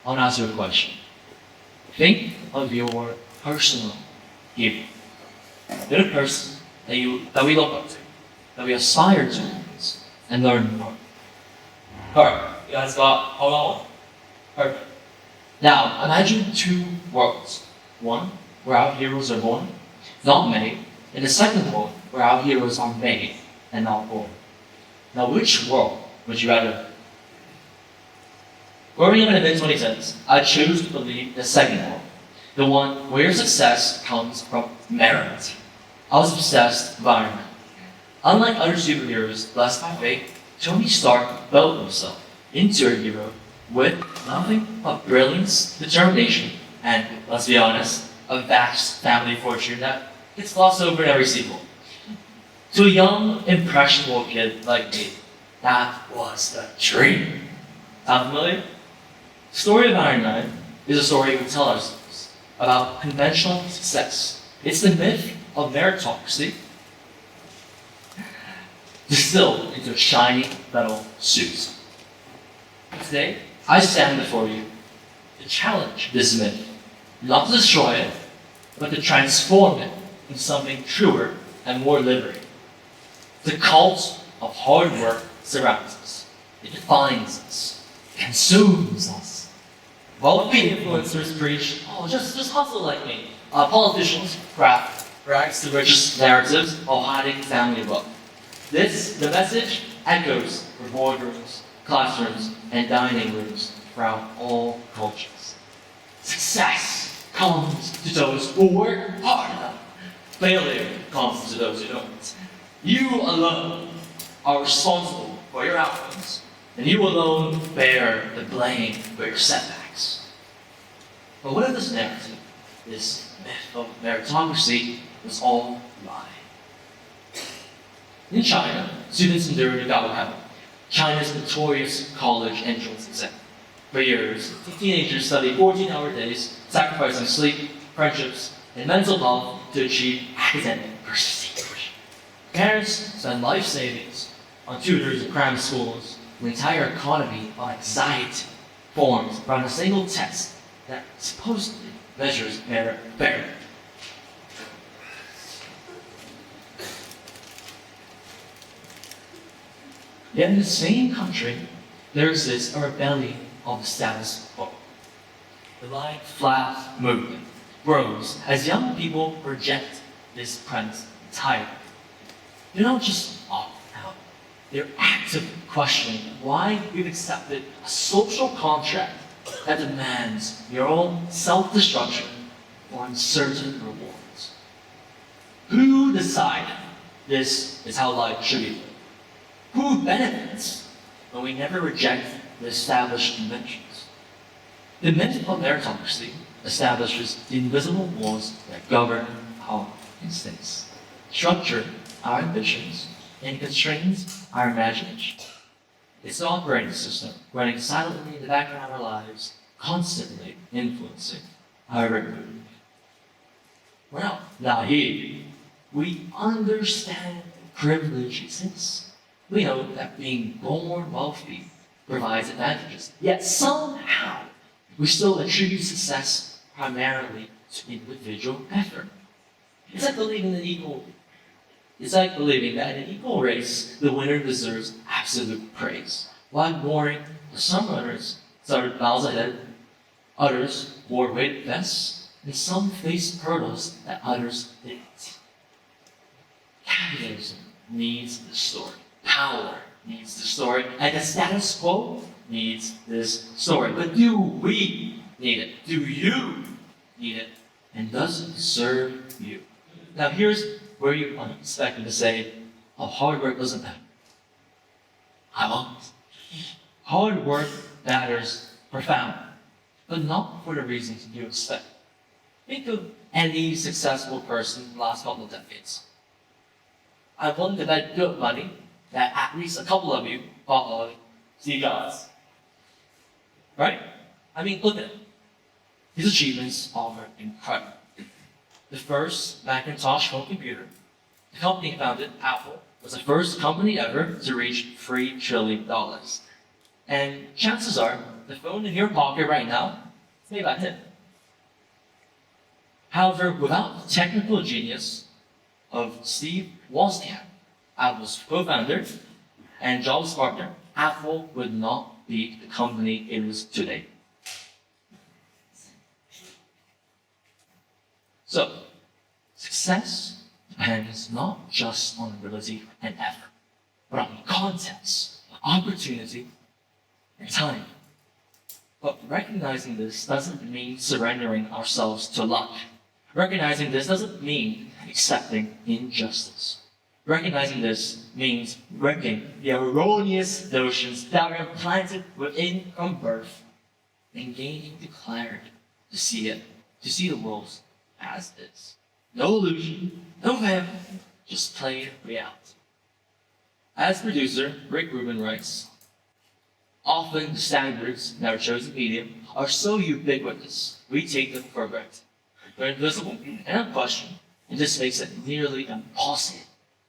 I'll ask you a question. Think of your personal hero. You're the person that we look up to, that we aspire to and learn from. Alright, you guys got hold on? Perfect. Now, imagine two worlds. One, where our heroes are born, not made, and the second world, where our heroes are made and not born. Now, which world would you rather? Growing up in the mid-2010s, I chose to believe the second world, the one where success comes from merit. I was obsessed by Iron Man. Unlike other superheroes blessed by fate, Tony Stark built himself into a hero with nothing but brilliance, determination, and, let's be honest, a vast family fortune that gets glossed over in every sequel. To a young, impressionable kid like me, that was the dream. Sound familiar? The story of Iron Man is a story we tell ourselves about conventional success. It's the myth of meritocracy distilled into a shiny metal suit. Today, I stand before you to challenge this myth, not to destroy it, but to transform it into something truer and more liberating. The cult of hard work surrounds us. It defines us, consumes us. Wealthy influencers preach, oh, just hustle like me. Politicians craft rags to riches narratives while hiding family wealth. The message echoes for boardrooms, classrooms, and dining rooms throughout all cultures. Success comes to those who work hard enough. Failure comes to those who don't. You alone are responsible for your outcomes, and you alone bear the blame for your setbacks. But what if this narrative, this myth of meritocracy, was all a lie? In China, students endure the Gaokao, China's notorious college entrance exam. For years, teenagers study 14-hour days, sacrificing sleep, friendships, and mental health to achieve academic prestige. Parents spend life savings on tutors and cram schools. The entire economy of anxiety forms around a single test that supposedly measures merit fairly. Yet in the same country, there exists a rebellion of the status quo. The lying flat movement grows as young people reject this premise entirely. They don't just opt out. They're actively questioning why we've accepted a social contract that demands your own self-destruction for uncertain rewards. Who decided this is how life should be lived? Who benefits when we never reject the established conventions? The myth of meritocracy establishes the invisible laws that govern our instincts, structure our ambitions, and constrains our imagination. It's an operating system running silently in the background of our lives, constantly influencing our every move. We're not naive. We understand privilege exists. We know that being born wealthy provides advantages. Yet somehow, we still attribute success primarily to individual effort. It's like believing that in an equal race, the winner deserves absolute praise, while ignoring that some runners started miles ahead, others wore weighted vests, and some faced hurdles that others didn't. Capitalism needs the story. Power needs the story, and the status quo needs this story. But do we need it? Do you need it? And does it serve you? Now here's where you might expect me to say, oh, hard work doesn't matter. I won't. Hard work matters profoundly, but not for the reasons you expect. Think of any successful person in the last couple of decades. I'm willing to bet good money that at least a couple of you thought of Steve Jobs. Right? I mean, look at him. His achievements are incredible. The first Macintosh home computer, the company founded, Apple, was the first company ever to reach $3 trillion. And chances are, the phone in your pocket right now is made by him. However, without the technical genius of Steve Wozniak, Apple's co-founder and Jobs' partner, Apple would not be the company it is today. So, success depends not just on ability and effort, but on context, opportunity, and time. But recognizing this doesn't mean surrendering ourselves to luck. Recognizing this doesn't mean accepting injustice. Recognizing this means breaking the erroneous notions that are implanted within from birth and gaining the clarity to see the world as is. No illusion, no fantasy, just plain reality. As producer Rick Rubin writes, often the standards in our chosen medium are so ubiquitous, we take them for granted. They're invisible and unquestioned, and this makes it nearly impossible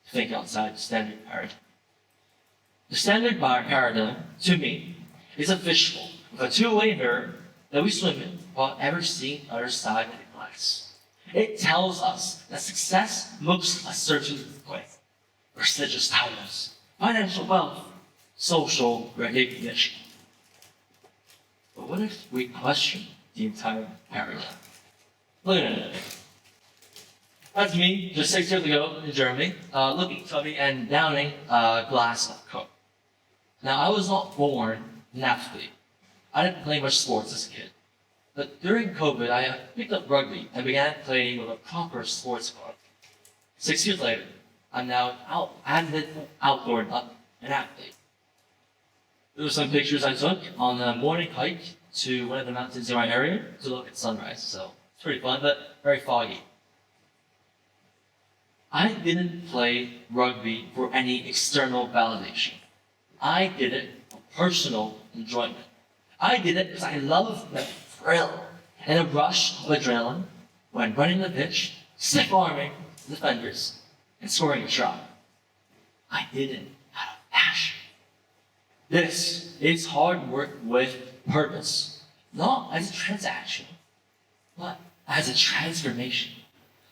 to think outside the standard paradigm. The standard paradigm, to me, is a fishbowl with a two-way mirror that we swim in without ever seeing the other side of the glass. It tells us that success looks a certain way. Prestigious titles, financial wealth, social recognition. But what if we question the entire paradigm? Look at it. That's me just 6 years ago in Germany, looking chubby and downing a glass of Coke. Now, I was not born an athlete. I didn't play much sports as a kid. But during COVID, I picked up rugby and began playing with a proper sports club. 6 years later, I'm now an avid outdoor nut, an athlete. There were some pictures I took on a morning hike to one of the mountains in my area to look at sunrise. So it's pretty fun, but very foggy. I didn't play rugby for any external validation. I did it for personal enjoyment. I did it because I love the thrill and a rush of adrenaline when running the pitch, stiff-arming defenders, and scoring a try. I did it out of passion. This is hard work with purpose, not as a transaction, but as a transformation,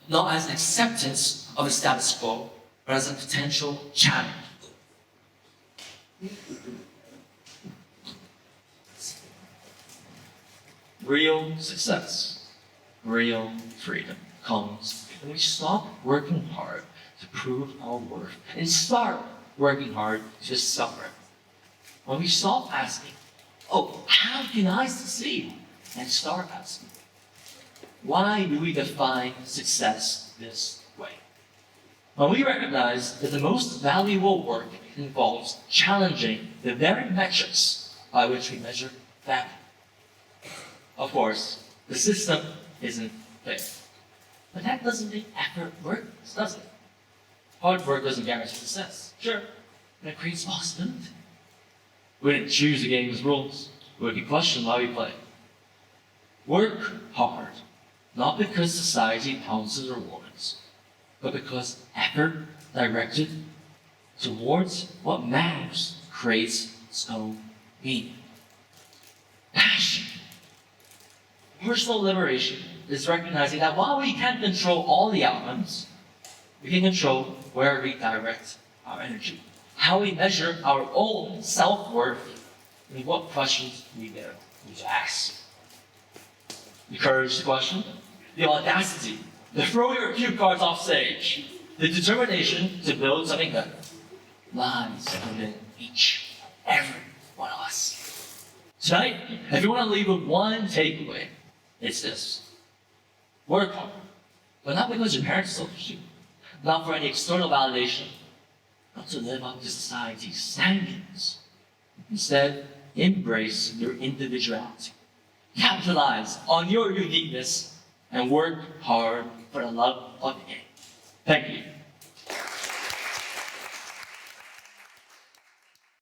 not as an acceptance of the status quo, but as a potential challenge. Real success, real freedom comes when we stop working hard to prove our worth and start working hard to discover it. When we stop asking, oh, how can I succeed? And start asking, why do we define success this way? When we recognize that the most valuable work involves challenging the very metrics by which we measure value. Of course, the system isn't fair. But that doesn't make effort worthless, does it? Hard work doesn't guarantee success. Sure, but it creates possibility. We didn't choose the game's rules. We can question why we play. Work hard, not because society promises rewards, but because effort directed towards what matters creates so meaning. Passion. Personal liberation is recognizing that while we can't control all the outcomes, we can control where we direct our energy, how we measure our own self-worth, and what questions we dare to ask. The courage to question, the audacity to throw your cue cards off stage, the determination to build something better lies within each and every one of us. Tonight, if you want to leave with one takeaway, it's this. Work hard, but not because your parents told you to, not for any external validation, not to live up to society's standards. Instead, embrace your individuality. Capitalize on your uniqueness and work hard for the love of the game. Thank you.